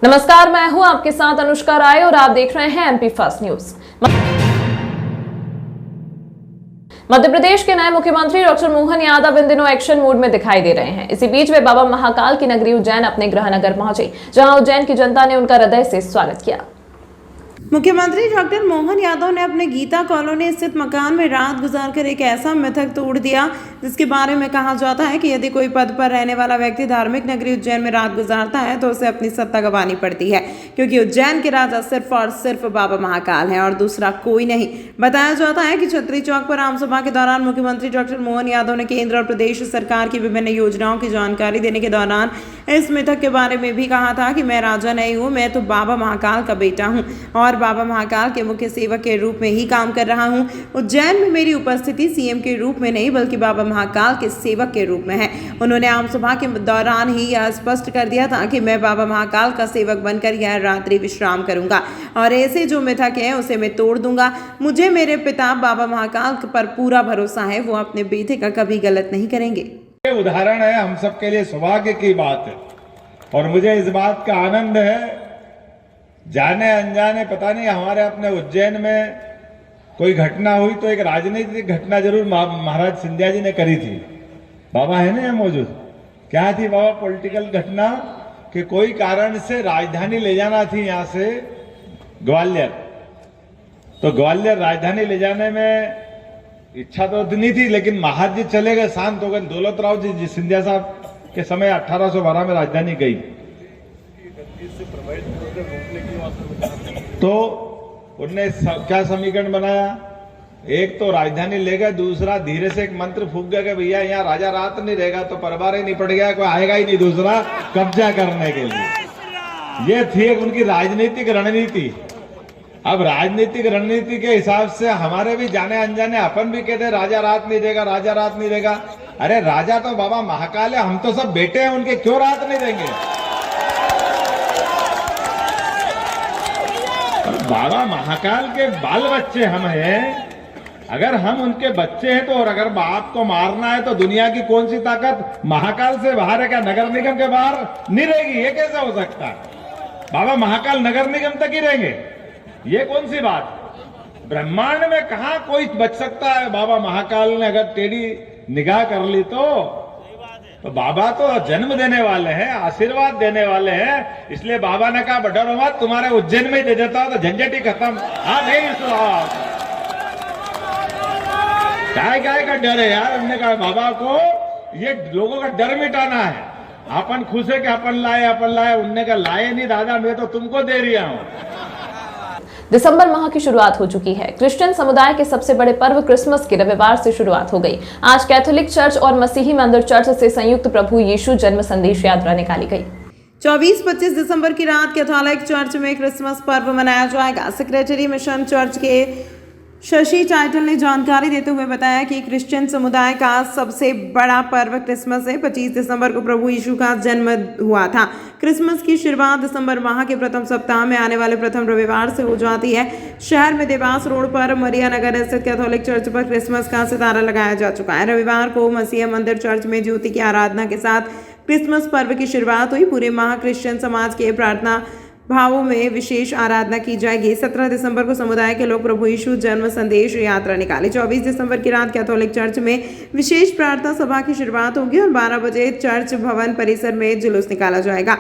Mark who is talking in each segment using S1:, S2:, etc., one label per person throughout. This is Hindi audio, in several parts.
S1: नमस्कार, मैं हूं आपके साथ अनुष्का राय और आप देख रहे हैं MP first news. Madhya Pradesh के नए मुख्यमंत्री डॉक्टर मोहन यादव इन दिनों एक्शन मूड में दिखाई दे रहे हैं। इसी बीच वे बाबा महाकाल की नगरी उज्जैन अपने गृह नगर पहुंचे, जहां उज्जैन की जनता ने उनका हृदय से स्वागत किया।
S2: मुख्यमंत्री डॉक्टर मोहन यादव ने अपने गीता कॉलोनी स्थित मकान में रात गुजारकर एक ऐसा मिथक तोड़ दिया जिसके बारे में कहा जाता है कि यदि कोई पद पर रहने वाला व्यक्ति धार्मिक नगरी उज्जैन में रात गुजारता है तो उसे अपनी सत्ता गंवानी पड़ती है, क्योंकि उज्जैन के राजा सिर्फ और सिर्फ बाबा महाकाल हैं और दूसरा कोई नहीं। बताया जाता है कि छतरी चौक पर आमसभा के दौरान मुख्यमंत्री डॉक्टर मोहन यादव ने केंद्र और प्रदेश सरकार की विभिन्न योजनाओं की जानकारी देने के दौरान इस मिथक के बारे में भी कहा था कि मैं राजा नहीं हूँ, मैं तो बाबा महाकाल का बेटा हूँ और बाबा महाकाल के मुख्य सेवक के रूप में ही काम कर रहा हूँ। उज्जैन में मेरी उपस्थिति सीएम के रूप में नहीं बल्कि बाबा महाकाल के सेवक के रूप में है। उन्होंने आमसभा के दौरान ही यह स्पष्ट कर दिया था कि मैं बाबा महाकाल का सेवक बनकर यह रात्रि विश्राम करूंगा और ऐसे जो मिथक है उसे मैं तोड़ दूंगा। मुझे मेरे पिता बाबा महाकाल पर पूरा भरोसा है, वो अपने बेटे का कभी गलत नहीं करेंगे।
S3: उदाहरण है, हम सबके लिए सौभाग्य की बात है और मुझे इस बात का आनंद है, जाने अनजाने पता नहीं हमारे अपने उज्जैन में कोई घटना हुई तो एक राजनीतिक घटना जरूर महाराज सिंधिया जी ने करी थी। बाबा है ना मौजूद, क्या थी बाबा पॉलिटिकल घटना कि कोई कारण से राजधानी ले जाना थी यहाँ से ग्वालियर, तो ग्वालियर राजधानी ले जाने में इच्छा तो नहीं थी, लेकिन महाराज जी चले गए, शांत हो गए। दौलतराव जी सिंधिया साहब के समय 1812 में राजधानी गई तो उनने क्या समीकरण बनाया, एक तो राजधानी ले गए, दूसरा धीरे से एक मंत्र फूंक गया कि भैया यहाँ राजा रात नहीं रहेगा तो परिवार ही नहीं पड़ गया, कोई आएगा ही नहीं दूसरा कब्जा करने के लिए। ये थी एक उनकी राजनीतिक रणनीति। अब राजनीतिक रणनीति के हिसाब से हमारे भी जाने अनजाने अपन भी कहते राजा रात नहीं देगा, राजा रात नहीं देगा। अरे राजा तो बाबा महाकाल है, हम तो सब बेटे हैं उनके, क्यों रात नहीं देंगे? बाबा महाकाल के बाल बच्चे हम हैं, अगर हम उनके बच्चे हैं तो, और अगर बाप को मारना है तो दुनिया की कौन सी ताकत महाकाल से बाहर है? क्या नगर निगम के बाहर नहीं रहेगी? ये कैसे हो सकता है? बाबा महाकाल नगर निगम तक ही रहेंगे, ये कौन सी बात? ब्रह्मांड में कहां कोई बच सकता है? बाबा महाकाल ने अगर टेढ़ी निगाह कर ली तो बाबा तो जन्म देने वाले हैं, आशीर्वाद देने वाले हैं। इसलिए बाबा ने कहा डरो मत, तुम्हारे उज्जैन में ही दे देता तो झंझट ही खत्म। हाँ नहीं क्या का डर है यार? हमने कहा बाबा को ये लोगों का डर मिटाना है। अपन खुश है कि अपन लाए, उनने कहा लाए नहीं दादा, मैं तो तुमको दे रहा हूं।
S1: दिसंबर माह की शुरुआत हो चुकी है। क्रिश्चियन समुदाय के सबसे बड़े पर्व क्रिसमस की रविवार से शुरुआत हो गई। आज कैथोलिक चर्च और मसीही मंदिर चर्च से संयुक्त प्रभु यीशु जन्म संदेश यात्रा निकाली गई।
S2: 24-25 दिसंबर की रात कैथोलिक चर्च में क्रिसमस पर्व मनाया जाएगा। सेक्रेटरी मिशन चर्च के शशि टाइटल ने जानकारी देते हुए बताया कि क्रिश्चियन समुदाय का सबसे बड़ा पर्व क्रिसमस है। 25 दिसंबर को प्रभु यीशु का जन्म हुआ था। क्रिसमस की शुरुआत दिसंबर माह के प्रथम सप्ताह में आने वाले प्रथम रविवार से हो जाती है। शहर में देवास रोड पर मरिया नगर स्थित कैथोलिक चर्च पर क्रिसमस का सितारा लगाया जा चुका है। रविवार को मसीह मंदिर चर्च में ज्योति की आराधना के साथ क्रिसमस पर्व की शुरुआत हुई। पूरे माह क्रिश्चियन समाज के प्रार्थना भावों में विशेष आराधना की जाएगी। 17 दिसंबर को समुदाय के लोग प्रभु यीशु जन्म संदेश यात्रा निकाले। 24 दिसंबर की रात कैथोलिक चर्च में विशेष प्रार्थना सभा की शुरुआत होगी और 12 बजे चर्च भवन परिसर में जुलूस निकाला जाएगा।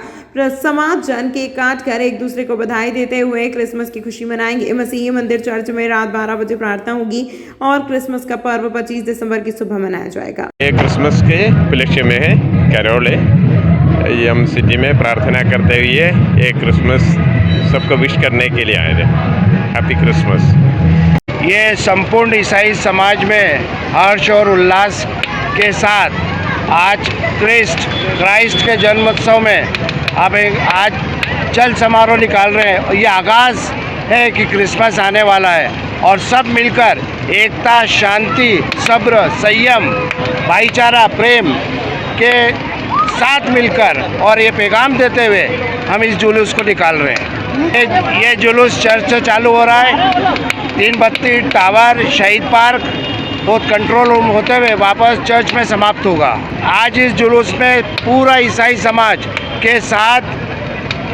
S2: समाज जन केक काट कर एक दूसरे को बधाई देते हुए क्रिसमस की खुशी मनाएंगे। मसीही मंदिर चर्च में रात 12 बजे प्रार्थना होगी और क्रिसमस का पर्व 25 दिसंबर की सुबह मनाया जाएगा।
S4: क्रिसमस के उपलक्ष्य में है, कैरोल है। ये हम सिटी में प्रार्थना करते हुए एक क्रिसमस सबको विश करने के लिए आए थे। Happy Christmas.
S5: ये संपूर्ण ईसाई समाज में हर्ष और उल्लास के साथ आज क्राइस्ट के जन्मोत्सव में आप आज चल समारोह निकाल रहे हैं और ये आगाज़ है कि क्रिसमस आने वाला है और सब मिलकर एकता, शांति, सब्र, संयम, भाईचारा, प्रेम के साथ मिलकर और ये पैगाम देते हुए हम इस जुलूस को निकाल रहे हैं। ये जुलूस चर्च से चालू हो रहा है। 3 बत्ती टावर, शहीद पार्क, बहुत कंट्रोल रूम होते हुए वापस चर्च में समाप्त होगा। आज इस जुलूस में पूरा ईसाई समाज के साथ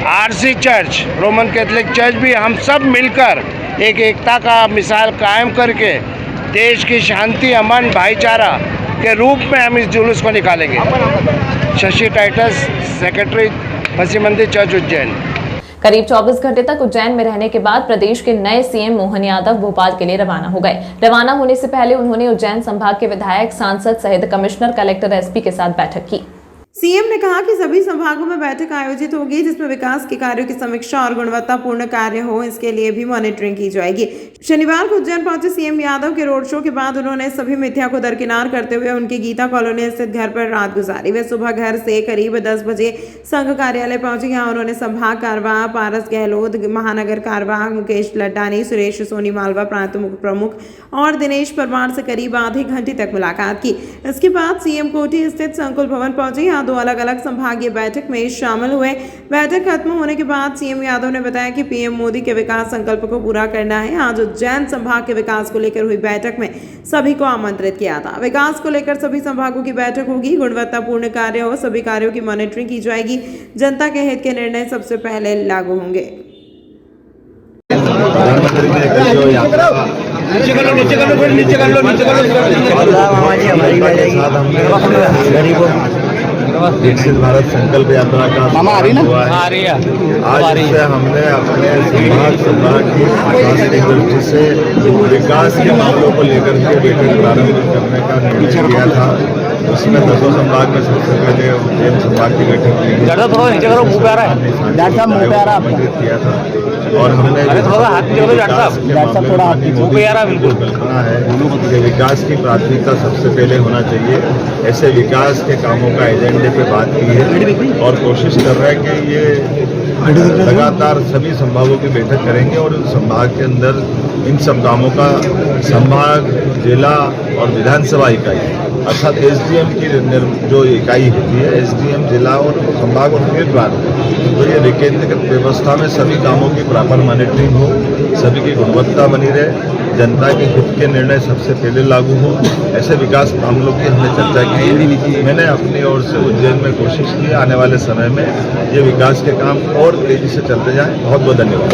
S5: RC church, Roman Catholic church भी हम सब मिलकर एक एकता का मिसाल कायम करके देश की शांति, अमन, भाईचारा के रूप में हम इस जुलूस को निकालेंगे। शशि टाइटस, सेक्रेटरी मसीह मंदिर चर्च उज्जैन।
S1: करीब 24 घंटे तक उज्जैन में रहने के बाद प्रदेश के नए सीएम मोहन यादव भोपाल के लिए रवाना हो गए। रवाना होने से पहले उन्होंने उज्जैन संभाग के विधायक, सांसद सहित कमिश्नर, कलेक्टर, एसपी के साथ बैठक की।
S2: सीएम ने कहा कि सभी संभागों में बैठक आयोजित होगी जिसमें विकास के कार्यों की समीक्षा और गुणवत्तापूर्ण कार्य हो, इसके लिए भी मॉनिटरिंग की जाएगी। शनिवार को उज्जैन पहुंचे सीएम यादव के रोड शो के बाद उन्होंने सभी मिथ्या को दरकिनार करते हुए उनके गीता कॉलोनी स्थित घर पर रात गुजारी। वे सुबह घर से करीब 10 बजे संघ कार्यालय पहुंचे। यहाँ उन्होंने संभाग कारवां, पारस गहलोत, महानगर कारवां, मुकेश लड्डानी, सुरेश सोनी मालवा प्रांत प्रमुख और दिनेश परमार से करीब आधे घंटे तक मुलाकात की। इसके बाद सीएम कोठी स्थित संकुल भवन पहुंचे। यहाँ 2 अलग अलग संभागीय बैठक में शामिल हुए। बैठक खत्म होने के बाद सीएम यादव ने बताया कि पीएम मोदी के विकास संकल्प को पूरा करना है। आज उज्जैन संभाग के विकास को लेकर हुई बैठक में सभी को आमंत्रित किया था। विकास को लेकर सभी संभागों की बैठक होगी, गुणवत्तापूर्ण कार्य हो, सभी कार्यों की मॉनिटरिंग की जाएगी। जनता के हित के निर्णय सबसे पहले लागू होंगे।
S6: प्रधानमंत्री ने कल जो यात्रा गरीबों विकसित भारत संकल्प यात्रा का हुआ है। आज से हमने अपने संभाग की विकास की दृष्टि से विकास के मामलों को लेकर के बैठक प्रारंभ करने का निर्णय किया था। उसमें 10 संभाग में सबसे पहले उज्जैन संभाग की बैठक किया था और हमने कल्पना है कि विकास की प्राथमिकता सबसे पहले होना चाहिए। ऐसे विकास के कामों का एजेंडे पे बात की है और कोशिश कर रहे हैं कि ये लगातार सभी संभागों की बैठक करेंगे और उन संभाग के अंदर इन सब कामों का संभाग, जिला और विधानसभा इकाई अर्थात एसडीएम की जो इकाई होती है, एसडीएम जिला और संभाग और फील्ड बार, तो ये विकेंद्रीकृत व्यवस्था में सभी कामों की प्रॉपर मॉनिटरिंग हो, सभी की गुणवत्ता बनी रहे, जनता के हित के निर्णय सबसे पहले लागू हो। ऐसे विकास मामलों की हमने चर्चा की। मैंने अपनी ओर से उज्जैन में कोशिश की आने वाले समय में ये विकास के काम और तेजी से चलते जाएं। बहुत बहुत धन्यवाद।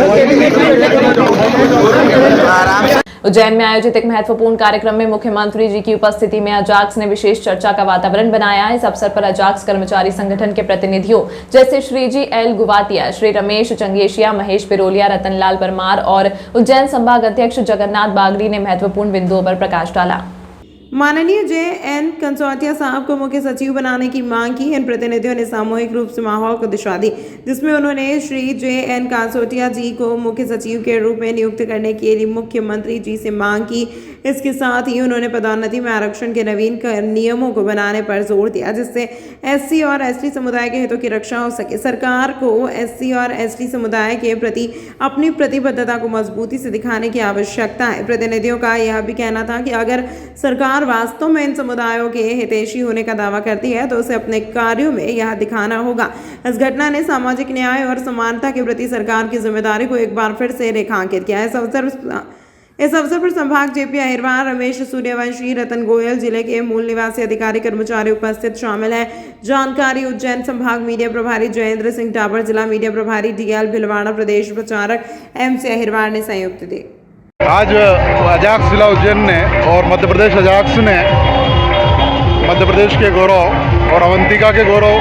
S1: उज्जैन में आयोजित एक महत्वपूर्ण कार्यक्रम में मुख्यमंत्री जी की उपस्थिति में अजाक्स ने विशेष चर्चा का वातावरण बनाया। इस अवसर पर अजाक्स कर्मचारी संगठन के प्रतिनिधियों जैसे श्री जी एल गुवातिया, श्री रमेश चंगेशिया, महेश पिरोलिया, रतनलाल परमार और उज्जैन संभाग अध्यक्ष जगन्नाथ बागड़ी ने महत्वपूर्ण बिंदुओं पर प्रकाश डाला।
S2: माननीय जे.एन. कंसोटिया साहब को मुख्य सचिव बनाने की मांग की। इन प्रतिनिधियों ने सामूहिक रूप से माहौल को दिशा दी, जिसमें उन्होंने श्री जे.एन. कंसोटिया जी को मुख्य सचिव के रूप में नियुक्त करने के लिए मुख्यमंत्री जी से मांग की। इसके साथ ही उन्होंने पदोन्नति में आरक्षण के नवीन नियमों को बनाने पर जोर दिया, जिससे एससी और एसटी समुदाय के हितों की रक्षा हो सके। सरकार को एससी और एसटी समुदाय के प्रति अपनी प्रतिबद्धता को मजबूती से दिखाने की आवश्यकता है। प्रतिनिधियों का यह भी कहना था कि अगर सरकार वास्तव में इन समुदायों के हितैषी होने का दावा करती है तो उसे अपने कार्यों में यह दिखाना होगा। इस घटना ने सामाजिक न्याय और समानता के प्रति सरकार की जिम्मेदारी को एक बार फिर से रेखांकित किया। इस अवसर पर संभाग जेपी अहिरवार, रमेश सूर्यवंशी, रतन गोयल, जिले के मूल निवासी अधिकारी कर्मचारी उपस्थित शामिल हैं। जानकारी उज्जैन संभाग मीडिया प्रभारी जयेंद्र सिंह टाबर, जिला मीडिया प्रभारी डीएल भिलवाड़ा, प्रदेश प्रचारक एमसी अहिरवार ने संयुक्त दी।
S7: आज अजाक्स जिला उज्जैन ने और मध्य प्रदेश अजाक्स ने मध्य प्रदेश के गौरव और अवंतिका के गौरव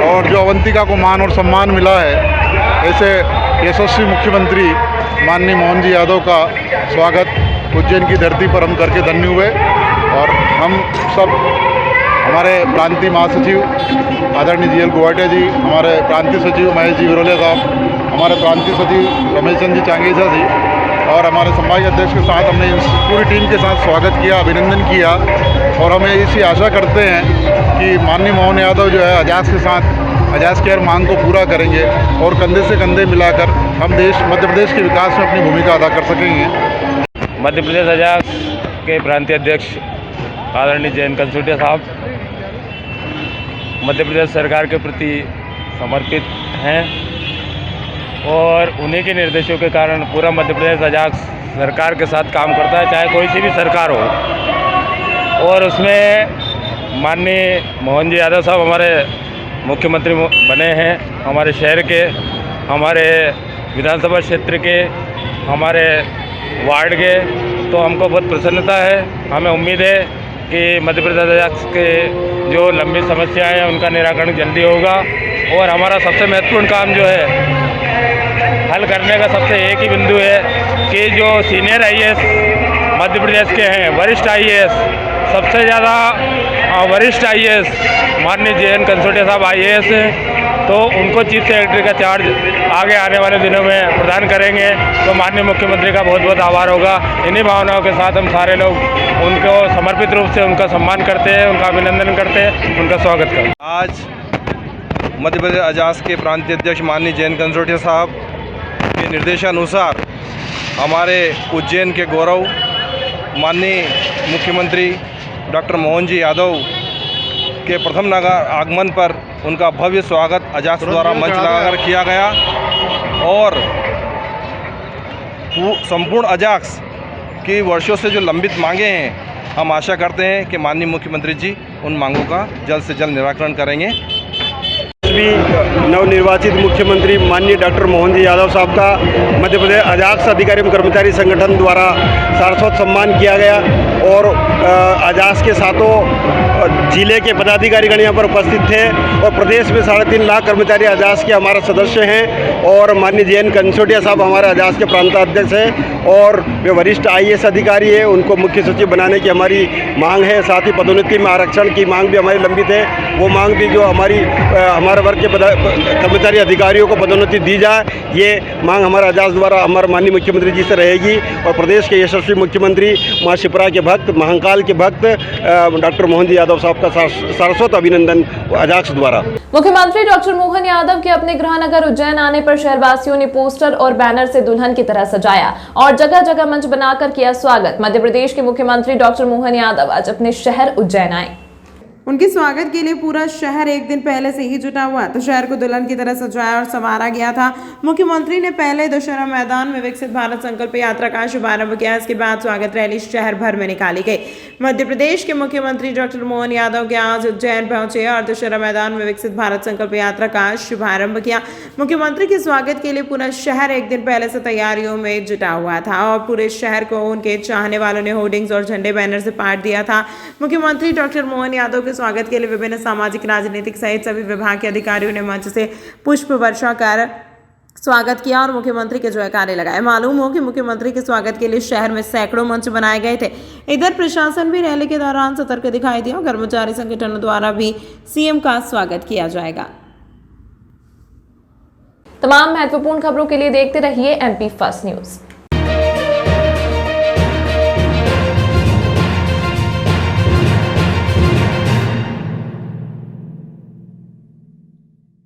S7: और जो अवंतिका को मान और सम्मान मिला है, ऐसे यशस्वी मुख्यमंत्री माननीय मोहन जी यादव का स्वागत उज्जैन की धरती पर हम करके धन्य हुए। और हम सब, हमारे प्रांतीय महासचिव आदरणीय जी एल गुवाटिया जी, हमारे प्रांतीय सचिव महेश जी विरोलिया साहब, हमारे प्रांतीय सचिव रमेश चंद जी चांगेजा जी और हमारे संभागीय अध्यक्ष के साथ हमने इस पूरी टीम के साथ स्वागत किया, अभिनंदन किया। और हमें इसी आशा करते हैं कि माननीय मोहन यादव जो है अजाक्स के साथ अजाक्स केयर मांग को पूरा करेंगे और कंधे से कंधे मिलाकर हम मध्य प्रदेश के विकास में अपनी भूमिका अदा कर सकेंगे।
S8: मध्य प्रदेश अजाक्स के प्रांतीय अध्यक्ष आदरणीय जे.एन. कंसोटिया साहब मध्य प्रदेश सरकार के प्रति समर्पित हैं और उन्हीं के निर्देशों के कारण पूरा मध्य प्रदेश अजाक्स सरकार के साथ काम करता है, चाहे कोई सी भी सरकार हो। और उसमें माननीय मोहन जी यादव साहब हमारे मुख्यमंत्री बने हैं हमारे शहर के, हमारे विधानसभा क्षेत्र के, हमारे वार्ड के, तो हमको बहुत प्रसन्नता है। हमें उम्मीद है कि मध्य प्रदेश अजाक्स के जो लंबी समस्याएं हैं उनका निराकरण जल्दी होगा और हमारा सबसे महत्वपूर्ण काम जो है हल करने का सबसे एक ही बिंदु है कि जो सीनियर आईएएस मध्य प्रदेश के हैं, वरिष्ठ आईएएस, सबसे ज़्यादा वरिष्ठ आईएएस माननीय JN कंसोटिया साहब आईएएस हैं, तो उनको चीफ सेक्रेटरी का चार्ज आगे आने वाले दिनों में प्रदान करेंगे। तो माननीय मुख्यमंत्री का बहुत बहुत आभार होगा। इन्हीं भावनाओं के साथ हम सारे लोग उनको समर्पित रूप से उनका सम्मान करते हैं, उनका अभिनंदन करते हैं, उनका स्वागत करते हैं।
S9: आज मध्य प्रदेश अजाक्स के प्रांतीय अध्यक्ष माननीय JN कंसोटिया साहब के निर्देशानुसार हमारे उज्जैन के गौरव माननीय मुख्यमंत्री डॉक्टर मोहन जी यादव के प्रथम नगर आगमन पर उनका भव्य स्वागत अजाक्स द्वारा मंच लगाकर किया गया और संपूर्ण अजाक्स की वर्षों से जो लंबित मांगे हैं, हम आशा करते हैं कि माननीय मुख्यमंत्री जी उन मांगों का जल्द से जल्द निराकरण करेंगे।
S5: नवनिर्वाचित मुख्यमंत्री माननीय डॉक्टर मोहन जी यादव साहब का मध्य प्रदेश अजाक्स अधिकारी एवं कर्मचारी संगठन द्वारा सारस्वत सम्मान किया गया और अजाक्स के साथों जिले के पदाधिकारीगण यहाँ पर उपस्थित थे और प्रदेश में 3.5 लाख कर्मचारी अजाक्स के हमारे सदस्य हैं और माननीय JN कंसोटिया साहब हमारे अजाक्स के प्रांताध्यक्ष हैं और वे वरिष्ठ IAS अधिकारी हैं। उनको मुख्य सचिव बनाने की हमारी मांग है। साथ ही पदोन्नति में आरक्षण की मांग भी हमारी लंबित है। वो मांग भी जो हमारे वर्ग के कर्मचारी अधिकारियों को पदोन्नति दी जाए, ये मांग हमारे अजाक्स द्वारा हमारे माननीय मुख्यमंत्री जी से रहेगी और प्रदेश के यशस्वी मुख्यमंत्री माँ शिप्रा के भक्त, महाकाल के भक्त डॉक्टर मोहन जी यादव साहब का सारस्वत अभिनंदन अजाक्स द्वारा।
S1: मुख्यमंत्री डॉक्टर मोहन यादव के अपने गृहनगर उज्जैन आने पर शहरवासियों ने पोस्टर और बैनर से दुल्हन की तरह सजाया और जगह जगह मंच बनाकर किया स्वागत। मध्य प्रदेश के मुख्यमंत्री डॉक्टर मोहन यादव आज अपने शहर उज्जैन आए।
S2: उनके स्वागत के लिए पूरा शहर एक दिन पहले से ही जुटा हुआ तो शहर को दुल्हन की तरह सजाया और संवारा गया था। मुख्यमंत्री ने पहले दशहरा मैदान में विकसित भारत संकल्प यात्रा का शुभारंभ किया। इसके बाद स्वागत रैली शहर भर में निकाली गई। मध्य प्रदेश के मुख्यमंत्री डॉक्टर मोहन यादव के आज उज्जैन पहुंचे और दशहरा मैदान में विकसित भारत संकल्प यात्रा का शुभारंभ किया। मुख्यमंत्री के स्वागत के लिए पूरा शहर एक दिन पहले से तैयारियों में जुटा हुआ था और पूरे शहर को उनके चाहने वालों ने होर्डिंग्स और झंडे बैनर से पाट दिया था। मुख्यमंत्री डॉक्टर मोहन यादव के स्वागत के लिए विभिन्न सामाजिक, राजनीतिक सहित सभी विभाग के अधिकारियों ने मंच से पुष्प वर्षा कर स्वागत किया और मुख्यमंत्री के जयकारे लगाए। मालूम हो कि मुख्यमंत्री के स्वागत के लिए शहर में सैकड़ों मंच बनाए गए थे। इधर प्रशासन भी रैली के दौरान सतर्क दिखाई दिया और कर्मचारी संगठनों द्वारा भी CM का स्वागत किया जाएगा। तमाम महत्वपूर्ण खबरों के लिए देखते रहिए MP फर्स्ट न्यूज।